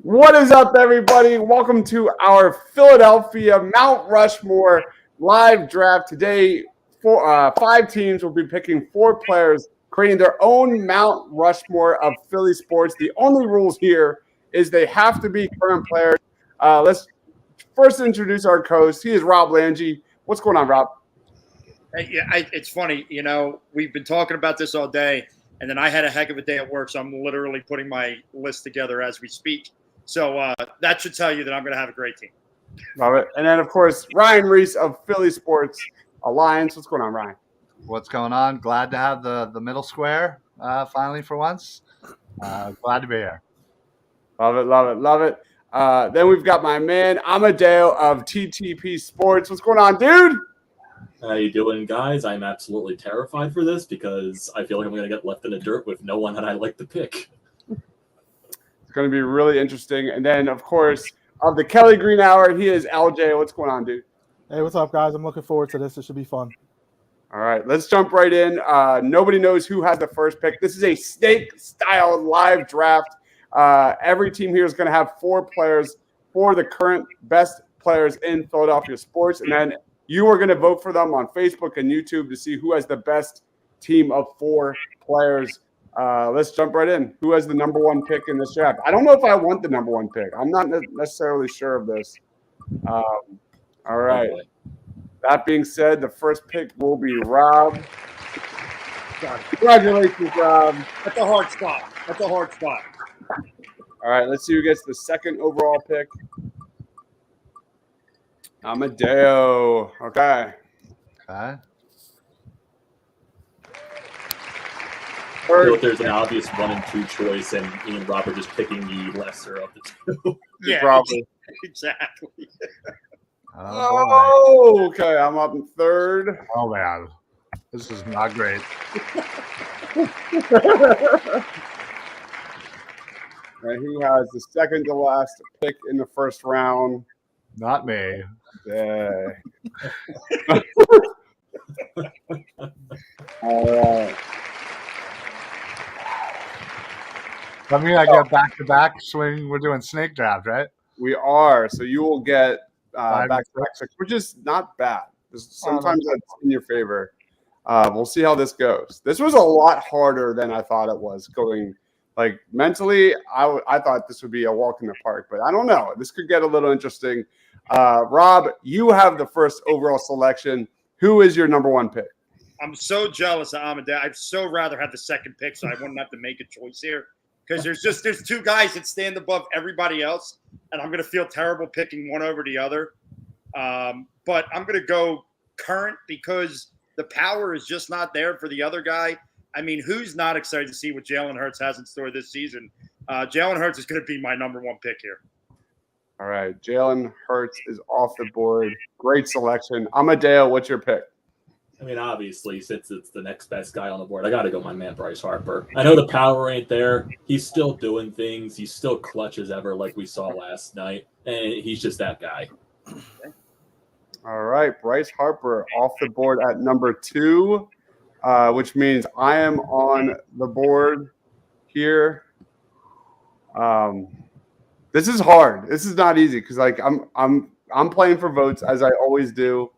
What is up, everybody? Welcome to our Philadelphia Mount Rushmore live draft. Today, five teams will be picking four players, creating their own Mount Rushmore of Philly sports. The only rules here is they have to be current players. Let's first introduce our host. He is Rob Lange. What's going on, Rob? It's funny. We've been talking about this all day, and then I had a heck of a day at work, so I'm literally putting my list together as we speak. So that should tell you that I'm going to have a great team. Love it. And then, of course, Ryan Reese of Philly Sports Alliance. What's going on, Ryan? What's going on? Glad to have the middle square finally for once. Glad to be here. Love it, love it, love it. Then we've got my man Amadeo of TTP Sports. What's going on, dude? How you doing, guys? I'm absolutely terrified for this because I feel like I'm going to get left in the dirt with no one that I like to pick. It's going to be really interesting. And then, of course, of the Kelly Green Hour, he is LJ. What's going on, dude? Hey, what's up, guys? I'm looking forward to this. It should be fun. All right, let's jump right in. Nobody knows who has the first pick. This is a snake-style live draft. Every team here is going to have four players, for the current best players in Philadelphia sports. And then you are going to vote for them on Facebook and YouTube to see who has the best team of four players. Let's jump right in. Who has the number one pick in this draft? I don't know if I want the number one pick. I'm not necessarily sure of this. All right. That being said, the first pick will be Rob. Congratulations, Rob. That's a hard spot. All right, let's see who gets the second overall pick. Amadeo. Okay. Okay. I feel like there's an obvious 1 and 2 choice, and me and Rob are just picking the lesser of the two. Yeah, Probably. exactly. Oh, okay. I'm up in third. Oh man, this is not great. And who has the second to last pick in the first round? Not me. Yeah. All right. I mean, I get back to back swing. We're doing snake draft, right? We are. So you will get Five back to back six, which is not bad. Sometimes that's in your favor. We'll see how this goes. This was a lot harder than I thought it was going. Like mentally, I thought this would be a walk in the park, but I don't know. This could get a little interesting. Rob, you have the first overall selection. Who is your number one pick? I'm so jealous of Amadeo. I'd so rather have the second pick, so I wouldn't have to make a choice here. Because there's two guys that stand above everybody else, and I'm going to feel terrible picking one over the other. But I'm going to go current because the power is just not there for the other guy. I mean, who's not excited to see what Jalen Hurts has in store this season? Jalen Hurts is going to be my number one pick here. All right, Jalen Hurts is off the board. Great selection. Amadeo, what's your pick? I mean, obviously, since it's the next best guy on the board, I got to go my man Bryce Harper. I know the power ain't there. He's still doing things. He's still clutch as ever like we saw last night. And he's just that guy. All right, Bryce Harper off the board at number 2, which means I am on the board here. This is hard. This is not easy because like I'm playing for votes as I always do.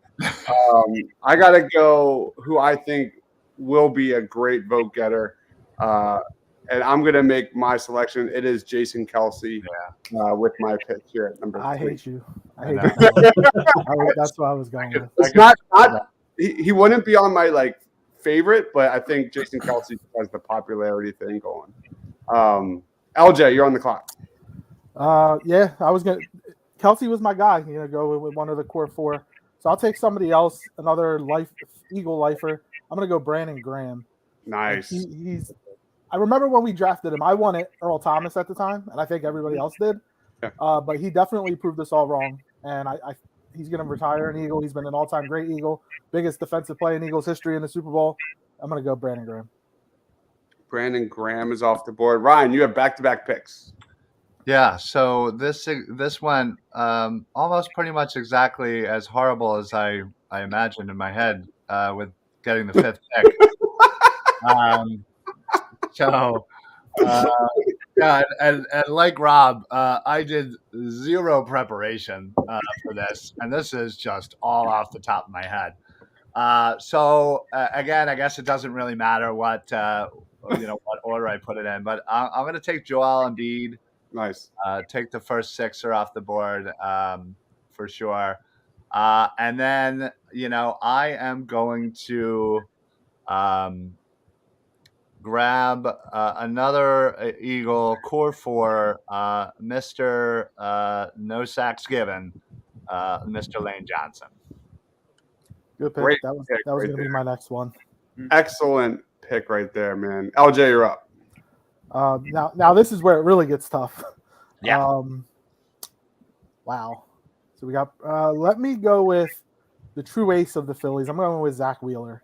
I gotta go who I think will be a great vote getter, and I'm gonna make my selection. It is Jason Kelce with my pick here at number 3. I hate you. I hate you. That's what I was going with. It's not he wouldn't be on my like favorite, but I think Jason Kelce has the popularity thing going. LJ, you're on the clock. Yeah, I was gonna. Kelsey was my guy. Go with one of the core 4. So I'll take somebody else, another Eagle lifer. I'm gonna go Brandon Graham. Nice. He's. I remember when we drafted him. I wanted Earl Thomas at the time, and I think everybody else did. Yeah. But he definitely proved us all wrong. And he's gonna retire an Eagle. He's been an all-time great Eagle, biggest defensive play in Eagles history in the Super Bowl. I'm gonna go Brandon Graham. Brandon Graham is off the board. Ryan, you have back-to-back picks. Yeah. So this went almost pretty much exactly as horrible as I imagined in my head with getting the 5th pick. So Yeah, and like Rob, I did zero preparation for this, and this is just all off the top of my head. So again, I guess it doesn't really matter what what order I put it in, but I'm going to take Joel Embiid. Nice. Take the first sixer off the board for sure, and then I am going to grab another Eagle core four, Mr. No Sacks Given, Mr. Lane Johnson. Good pick. Great That was pick right going to be there. my next one. Excellent pick right there, man. LJ, you're up. Now this is where it really gets tough. Yeah. Wow. So we got. Let me go with the true ace of the Phillies. I'm going with Zach Wheeler.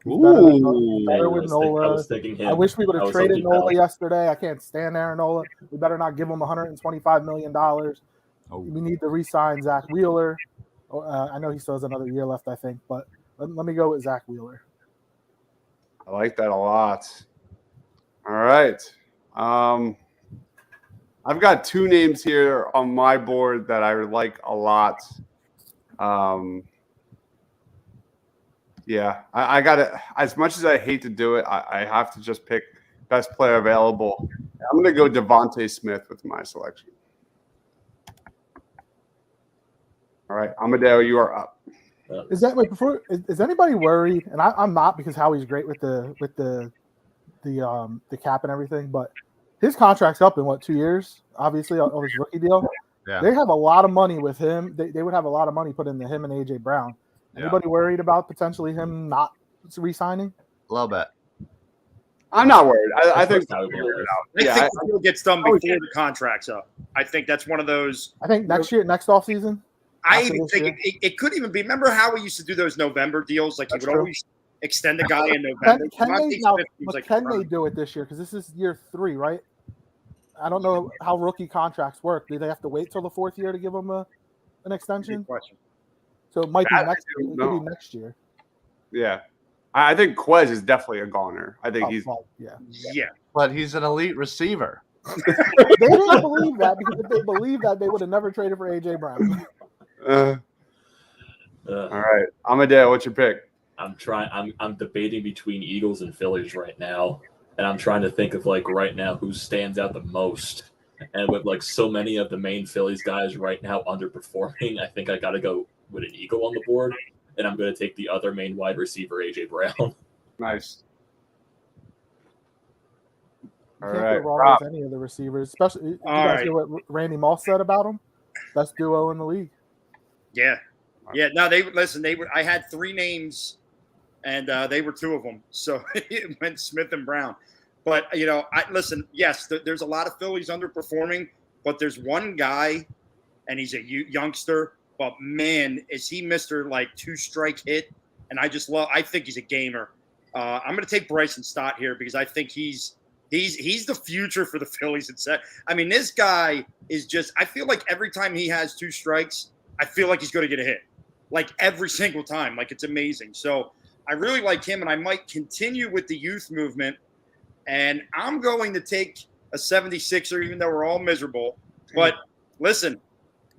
He's better with Nola. I was thinking him. I wish we would have traded thinking Nola Kelly. yesterday. I can't stand Aaron Nola. We better not give him $125 million. We need to re-sign Zach Wheeler. I know he still has another year left, I think, but let me go with Zach Wheeler. I like that a lot. All right. I've got two names here on my board that I like a lot. Yeah, I got it. As much as I hate to do it, I have to just pick best player available. I'm going to go Devontae Smith with my selection. All right, Amadeo, you are up. Is anybody worried? And I'm not, because Howie's great with the cap and everything, but his contract's up in 2 years? Obviously, on his rookie deal. Yeah. They have a lot of money with him. They would have a lot of money put into him and AJ Brown. Anybody worried about potentially him not re-signing? A little bit. I'm not worried. I think I think the deal gets done before the contract's up. I think that's one of those. I think next offseason. I even think it could even be. Remember how we used to do those November deals? Like That's you would always extend the guy in November. Can they do it this year? Because this is year 3, right? I don't know how rookie contracts work. Do they have to wait till the 4th year to give them an extension? So it might be next year. It could be next year. Yeah. I think Quez is definitely a goner. I think he's – Yeah. But he's an elite receiver. They didn't believe that, because if they believed that, they would have never traded for AJ Brown. All right. Amadeo, what's your pick? I'm debating between Eagles and Phillies right now. And I'm trying to think of right now who stands out the most. And with so many of the main Phillies guys right now underperforming, I think I got to go with an Eagle on the board. And I'm going to take the other main wide receiver, AJ Brown. Nice. You can't go wrong with any of the receivers, especially you guys know what Randy Moss said about him. Best duo in the league. Yeah. No, I had 3 names, and they were 2 of them. So it went Smith and Brown. But yes, there's a lot of Phillies underperforming, but there's one guy, and he's a youngster. But man, is he Mr. 2-strike hit? And I think he's a gamer. I'm going to take Bryson Stott here, because I think he's the future for the Phillies. This guy is just. I feel like every time he has 2 strikes, I feel like he's going to get a hit, every single time. It's amazing. So I really like him, and I might continue with the youth movement. And I'm going to take a 76er, even though we're all miserable. But listen,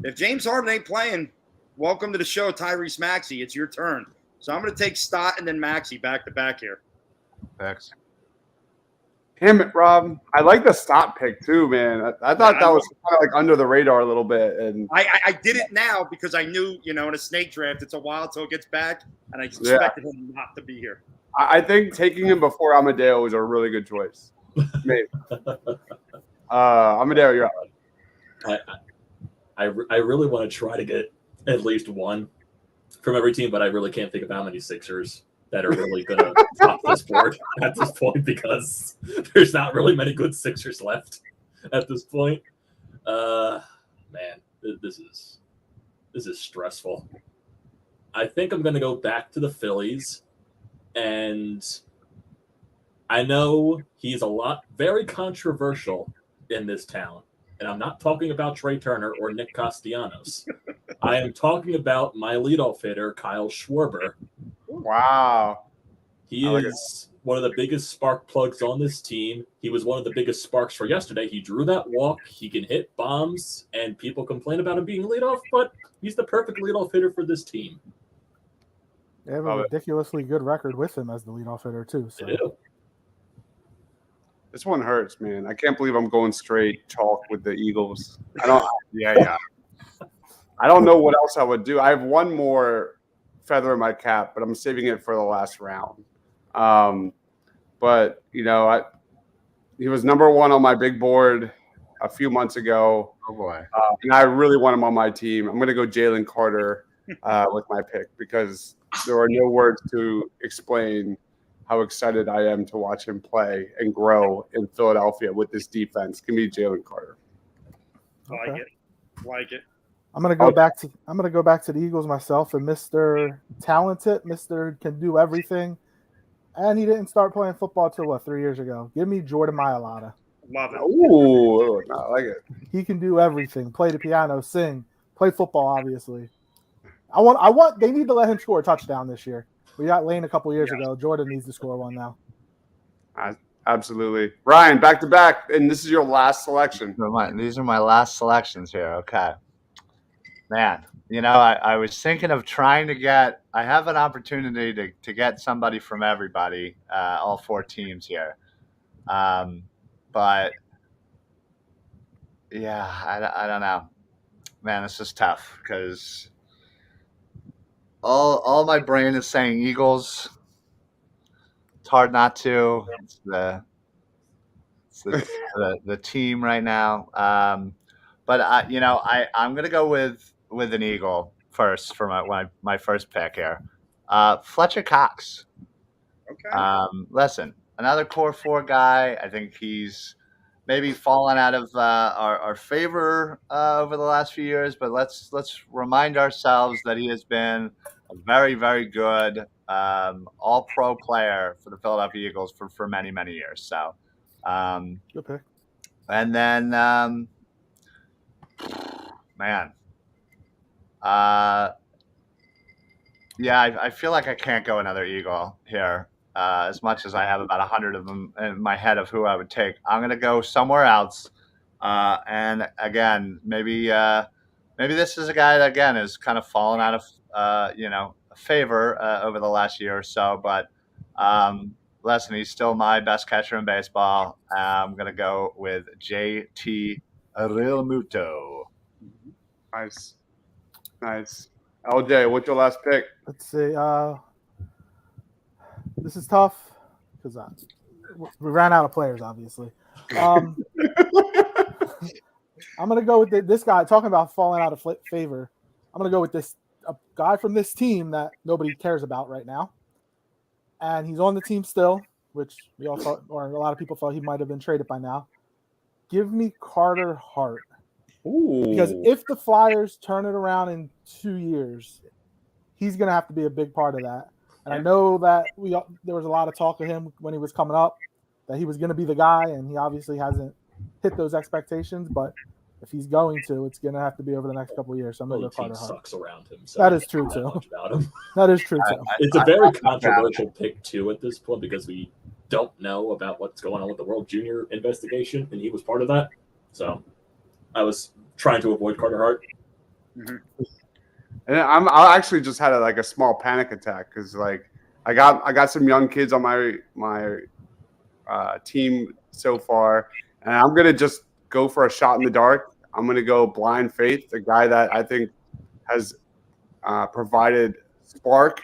if James Harden ain't playing, welcome to the show, Tyrese Maxey. It's your turn. So I'm going to take Stott and then Maxey back to back here. Thanks. Damn it, Rob. I like the Stott pick too, man. I thought that was kind of under the radar a little bit. And I did it now because I knew, in a snake draft, it's a while till it gets back, and I expected him not to be here. I think taking him before Amadeo was a really good choice. Maybe. Amadeo, you're up. I really want to try to get at least one from every team, but I really can't think of how many Sixers that are really going to top this board at this point, because there's not really many good Sixers left at this point. Man, this is stressful. I think I'm going to go back to the Phillies, and I know he's very controversial in this town. And I'm not talking about Trey Turner or Nick Castellanos. I am talking about my leadoff hitter, Kyle Schwarber. Wow. He is one of the biggest spark plugs on this team. He was one of the biggest sparks for yesterday. He drew that walk. He can hit bombs, and people complain about him being leadoff, but he's the perfect leadoff hitter for this team. They have a ridiculously good record with him as the leadoff hitter, too. So. They do. This one hurts, man. I can't believe I'm going straight chalk with the Eagles. I don't. Yeah. I don't know what else I would do. I have one more feather in my cap, but I'm saving it for the last round. But he was number one on my big board a few months ago. Oh boy! And I really want him on my team. I'm going to go Jalen Carter with my pick because there are no words to explain how excited I am to watch him play and grow in Philadelphia with this defense. Give me Jalen Carter. Okay. Like it. I'm gonna go back to the Eagles myself, and Mr. Talented, Mr. Can do everything, and he didn't start playing football till 3 years ago. Give me Jordan Mailata. Love it. Ooh, I like it. He can do everything: play the piano, sing, play football. Obviously, I want. They need to let him score a touchdown this year. We got Lane a couple years ago. Jordan needs to score one now. Absolutely. Ryan, back to back, and this is your last selection. These are my last selections here. Okay. Man, I was thinking of trying to get – I have an opportunity to get somebody from everybody, all 4 teams here. But, yeah, I don't know. Man, this is tough because all my brain is saying Eagles. It's hard not to. It's the team right now. But I'm going to go with an Eagle first for my first pick here. Fletcher Cox. Okay. Listen, another core 4 guy. I think he's maybe fallen out of our favor over the last few years, but let's remind ourselves that he has been a very, very good all-pro player for the Philadelphia Eagles for many, many years. So, Good pick. And then, man, I feel like I can't go another Eagle here. As much as I have about 100 of them in my head of who I would take, I'm going to go somewhere else. And again, maybe this is a guy that again is kind of fallen out of favor over the last year or so. But listen, he's still my best catcher in baseball. I'm going to go with JT Realmuto. Nice. LJ, what's your last pick? Let's see. This is tough because we ran out of players, obviously. I'm going to go with this guy. Talking about falling out of favor, I'm going to go with a guy from this team that nobody cares about right now. And he's on the team still, which we all thought, or a lot of people thought he might have been traded by now. Give me Carter Hart. Ooh. Because if the Flyers turn it around in 2 years, he's going to have to be a big part of that. And I know that there was a lot of talk of him when he was coming up, that he was going to be the guy, and he obviously hasn't hit those expectations. But if he's going to, it's going to have to be over the next couple of years. So I'm going to go Carter Hart. Sucks around him. So that is true too. That is true too. It's a very controversial pick too at this point because we don't know about what's going on with the World Junior investigation, and he was part of that. So I was trying to avoid Carter Hart. Mm-hmm. And I actually just had a small panic attack because I got some young kids on my team so far, and I'm gonna just go for a shot in the dark. I'm gonna go blind faith, the guy that I think has provided spark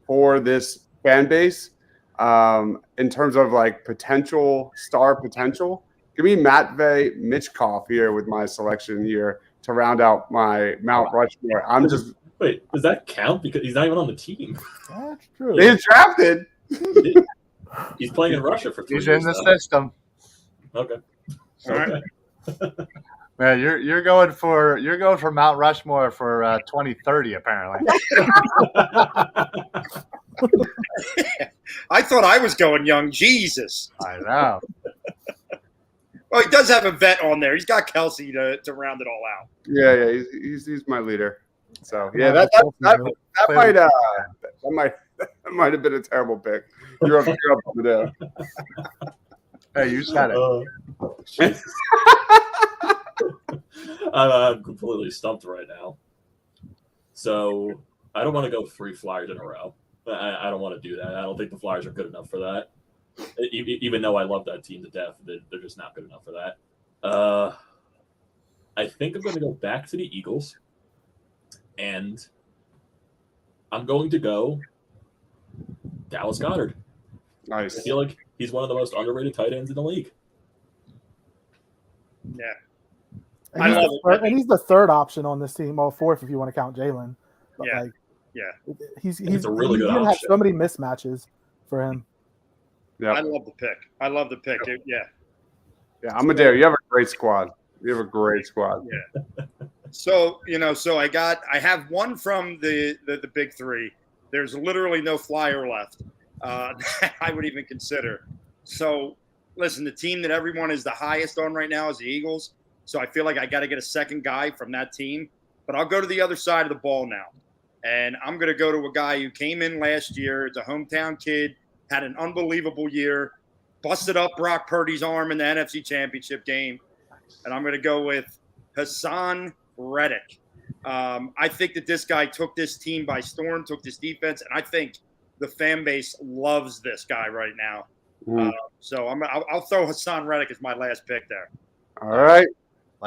for this fan base in terms of star potential. Give me Matvey Michkov here with my selection here to round out my Mount Rushmore. Wait, does that count? Because he's not even on the team. That's true. He's drafted. He's playing in Russia for 3 years. He's in the system. Okay. All right. Man, you're going for Mount Rushmore for 2030 apparently. I thought I was going young. Jesus. I know. Well, he does have a vet on there. He's got Kelsey to round it all out. Yeah, he's my leader. So yeah, that That might have been a terrible pick. You're up over there. Hey, you said it. I'm completely stumped right now. So I don't want to go 3 Flyers in a row. I don't want to do that. I don't think the Flyers are good enough for that. Even though I love that team to death, they're just not good enough for that. I think I'm going to go back to the Eagles, and I'm going to go Dallas Goedert. Nice. I feel like he's one of the most underrated tight ends in the league. Yeah. And he's the third option on this team, or fourth if you want to count Jalen. Yeah. He's a really good gonna have option. so many mismatches for him. Yeah, I love the pick. Yep. Yeah. Yeah, Amadeo, you have a great squad. You have a great squad. Yeah. So I have one from the big three. There's literally no Flyer left that I would even consider. So listen, the team that everyone is the highest on right now is the Eagles. So I feel like I got to get a second guy from that team. But I'll go to the other side of the ball now. And I'm going to go to a guy who came in last year. It's a hometown kid, had an unbelievable year, busted up Brock Purdy's arm in the NFC Championship game. And I'm going to go with Hassan Reddick. I think that this guy took this team by storm, took this defense, and I think the fan base loves this guy right now. So I'll throw Hassan Reddick as my last pick there. All right.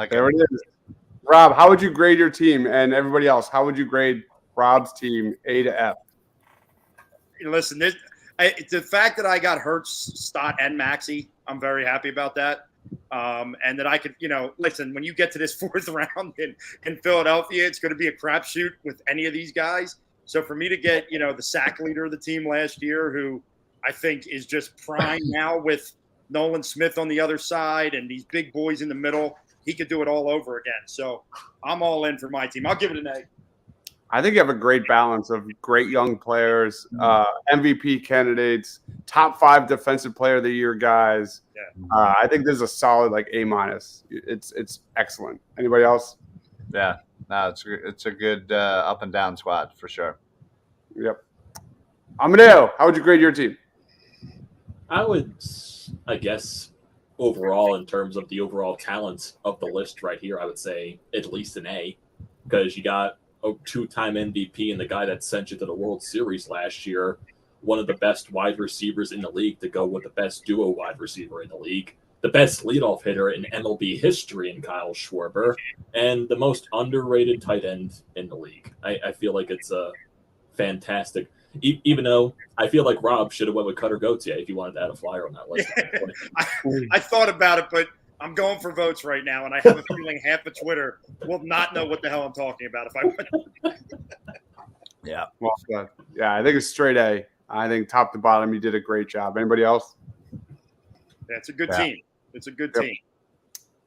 There it is. Rob, how would you grade your team? And everybody else, how would you grade Rob's team A to F? Listen, the fact that I got Hurts, Stott, and Maxey, I'm very happy about that. And that I could, listen, when you get to this fourth round in Philadelphia, it's going to be a crapshoot with any of these guys. So for me to get, the sack leader of the team last year, who I think is just prime now with Nolan Smith on the other side and these big boys in the middle, he could do it all over again. So I'm all in for my team. I'll give it an A. I think you have a great balance of great young players, MVP candidates, top 5 defensive player of the year guys. Yeah. I think this is a solid A-. It's excellent. Anybody else? Yeah, no, it's a good up and down squad for sure. Yep. Amadeo, how would you grade your team? I would, I guess, overall, in terms of the overall talent of the list right here, I would say at least an A, because you got a 2-time MVP and the guy that sent you to the World Series last year, one of the best wide receivers in the league to go with the best duo wide receiver in the league, the best leadoff hitter in MLB history in Kyle Schwarber, and the most underrated tight end in the league. I feel like it's a fantastic, even though I feel like Rob should have went with Cutter Gauthier if you wanted to add a Flyer on that list. I thought about it, but I'm going for votes right now, and I have a feeling half of Twitter will not know what the hell I'm talking about if I win. Yeah. Well done. Yeah, I think it's straight A. I think top to bottom, you did a great job. Anybody else? Yeah, it's a good team. It's a good team.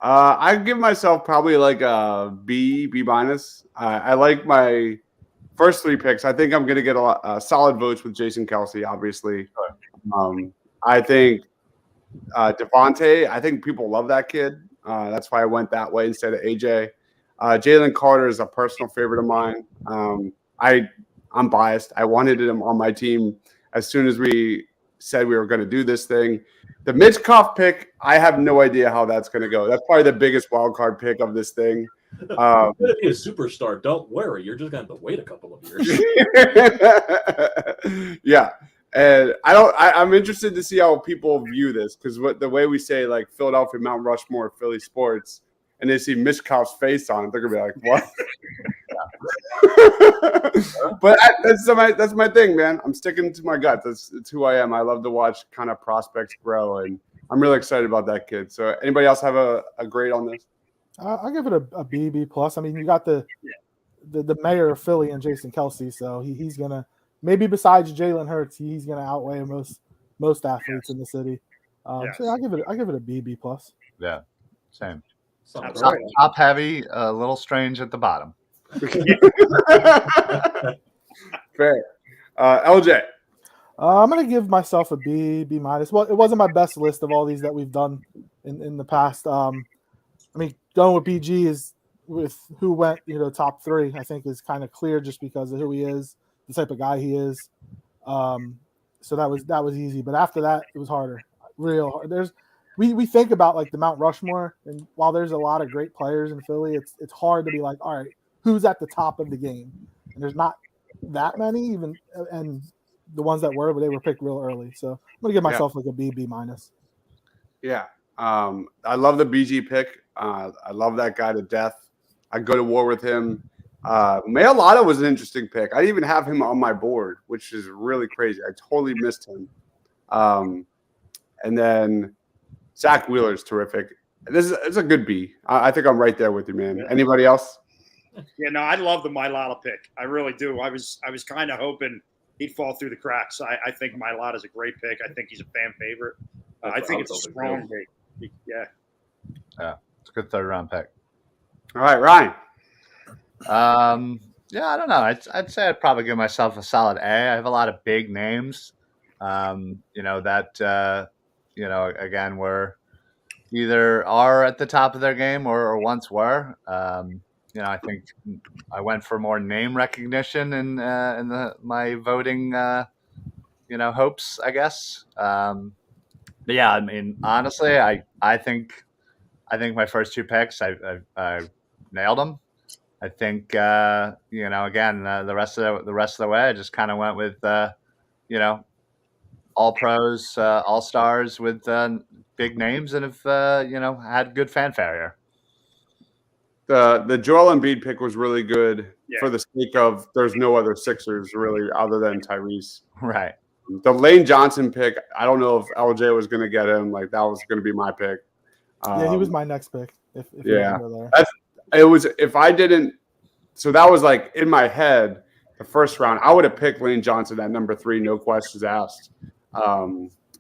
I give myself probably a B minus. I like my first 3 picks. I think I'm going to get a solid votes with Jason Kelsey, obviously. I think Devontae, I think people love that kid. That's why I went that way instead of AJ. Jalen Carter is a personal favorite of mine. I'm biased. I wanted him on my team as soon as we said we were going to do this thing. The Mitchkoff pick, I have no idea how that's going to go. That's probably the biggest wild card pick of this thing. You're going to be a superstar. Don't worry. You're just going to have to wait a couple of years. Yeah. And I'm interested to see how people view this, because the way we say Philadelphia, Mount Rushmore, Philly sports, and they see Mishkoff's face on it, they're gonna be like, "What?" But that's my thing, man. I'm sticking to my gut. That's who I am. I love to watch kind of prospects grow, and I'm really excited about that kid. So, anybody else have a grade on this? I'll give it a B plus. I mean, you got the mayor of Philly and Jason Kelsey, so he's gonna. Maybe besides Jalen Hurts, he's going to outweigh most athletes in the city. So I'll give it a B plus. Yeah, same. Absolutely. Top heavy, a little strange at the bottom. Fair. LJ. I'm going to give myself a B minus. Well, it wasn't my best list of all these that we've done in the past. I mean, going with BG is with who went, top 3, I think is kind of clear just because of who he is, the type of guy he is. So that was easy. But after that, it was harder, real hard. We think about like the Mount Rushmore, and while there's a lot of great players in Philly, it's hard to be like, all right, who's at the top of the game? And there's not that many, even, and the ones that were, but they were picked real early. So I'm gonna give myself like a B minus. Yeah, I love the BG pick. I love that guy to death. I'd go to war with him. Mailata was an interesting pick. I didn't even have him on my board, which is really crazy. I totally missed him. And then Zach Wheeler's terrific. It's a good B. I think I'm right there with you, man. Yeah. Anybody else? Yeah, no, I love the Mailata pick. I really do. I was kind of hoping he'd fall through the cracks. I think Mailata's a great pick. I think he's a fan favorite. I think it's a strong pick. Yeah. Yeah, it's a good third round pick. All right, Ryan. Yeah, I don't know. I'd say I'd probably give myself a solid A. I have a lot of big names, that again, were either are at the top of their game or once were. I think I went for more name recognition in my voting, hopes, I guess. But yeah, I mean, honestly, I think my first two picks, I nailed them. I think again, the rest of the way, I just kind of went with all pros, all stars with big names, and have had good fanfare here. The Joel Embiid pick was really good for the sake of there's no other Sixers really other than Tyrese. Right. The Lane Johnson pick, I don't know if LJ was going to get him. Like that was going to be my pick. Yeah, he was my next pick. If yeah, it was. If I didn't, so that was like in my head. The first round, I would have picked Lane Johnson at number 3, no questions asked.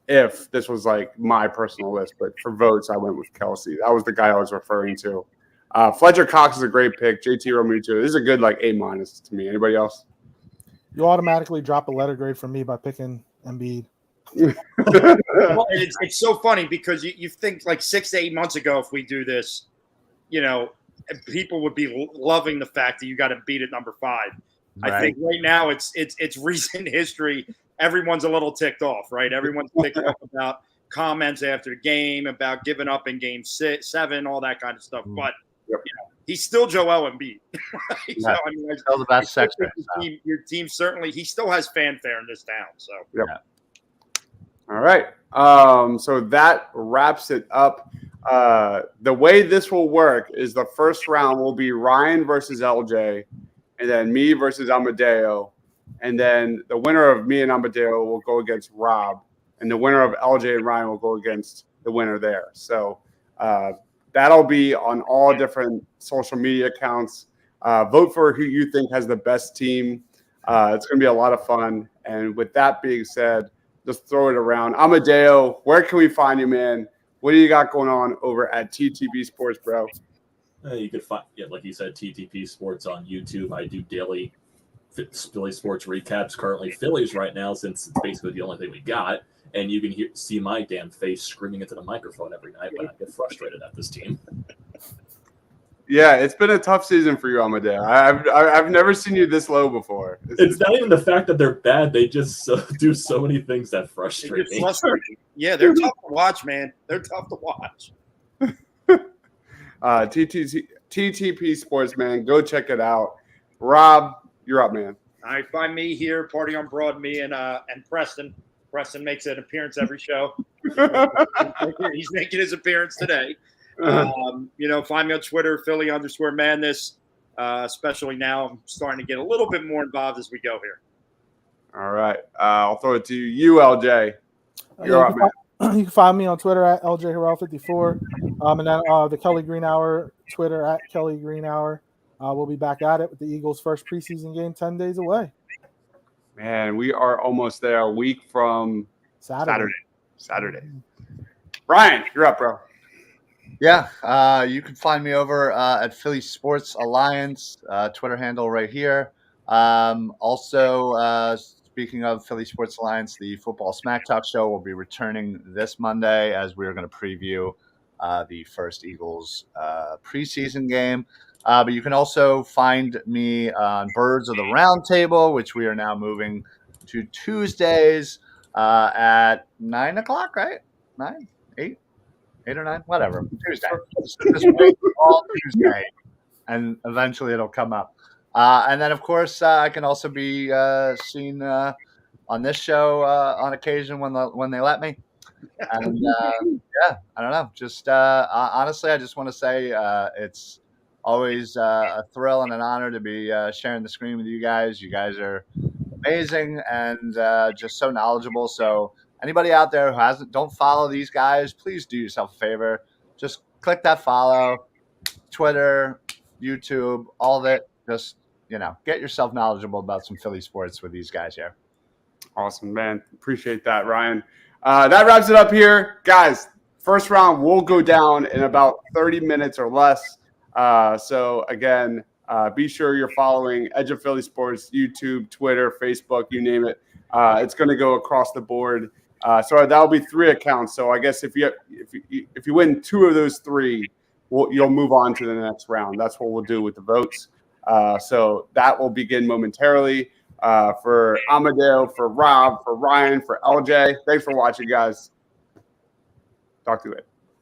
If this was like my personal list, but for votes, I went with Kelsey. That was the guy I was referring to. Fletcher Cox is a great pick. JT Realmuto. This is a good like A- to me. Anybody else? You automatically drop a letter grade from me by picking Embiid. Well, it's so funny because you think like 6 to 8 months ago, if we do this, people would be loving the fact that you got Embiid at number 5. Right. I think right now it's recent history. Everyone's a little ticked off, right? Everyone's ticked off about comments after the game, about giving up in game 7, all that kind of stuff. But he's still Joel Embiid. Right? So, I mean, still the best sector. Your team certainly, he still has fanfare in this town. So All right. So that wraps it up. The way this will work is the first round will be Ryan versus LJ, and then me versus Amadeo. And then the winner of me and Amadeo will go against Rob. And the winner of LJ and Ryan will go against the winner there. So that'll be on all different social media accounts. Vote for who you think has the best team. It's going to be a lot of fun. And with that being said, just throw it around. Amadeo, where can we find you, man? What do you got going on over at TTP Sports, bro? You could find, like you said, TTP Sports on YouTube. I do daily Philly sports recaps. Currently Phillies right now, since it's basically the only thing we got. And you can see my damn face screaming into the microphone every night when I get frustrated at this team. Yeah, it's been a tough season for you, Amadeo. I've never seen you this low before. It's not even the fact that they're bad; they just do so many things that frustrate me. Yeah, they're tough to watch, man. They're tough to watch. TTP Sports, man, go check it out. Rob, you're up, man. All right, find me here, Party on Broad. Me and Preston. Preston makes an appearance every show. He's making his appearance today. Find me on Twitter, Philly_Madness. Especially now, I'm starting to get a little bit more involved as we go here. All right. I'll throw it to you, LJ. You're up, man. You can find me on Twitter at LJHarrell54. And then the Kelly Green Hour, Twitter at Kelly Green Hour. We'll be back at it with the Eagles' first preseason game 10 days away. Man, we are almost there. A week from Saturday. Brian, you're up, bro. Yeah, you can find me over at Philly Sports Alliance, Twitter handle right here. Also, speaking of Philly Sports Alliance, the Football Smack Talk show will be returning this Monday as we are going to preview the first Eagles preseason game. But you can also find me on Birds of the Round Table, which we are now moving to Tuesdays at 9 o'clock, right? 9, 8 or 9, whatever. Tuesday. This week, all Tuesday, and eventually it'll come up. And then, of course, I can also be seen on this show on occasion when they let me. And yeah, I don't know. Just honestly, I just want to say it's always a thrill and an honor to be sharing the screen with you guys. You guys are amazing and just so knowledgeable. So anybody out there who don't follow these guys, please do yourself a favor. Just click that follow. Twitter, YouTube, all of it. Just get yourself knowledgeable about some Philly sports with these guys here. Awesome, man. Appreciate that, Ryan. That wraps it up here. Guys, first round will go down in about 30 minutes or less. So, again, be sure you're following Edge of Philly Sports, YouTube, Twitter, Facebook, you name it. It's going to go across the board. So that'll be 3 accounts. So I guess if you win 2 of those 3, you'll move on to the next round. That's what we'll do with the votes. So that will begin momentarily. For Amadeo, for Rob, for Ryan, for LJ. Thanks for watching, guys. Talk to you later.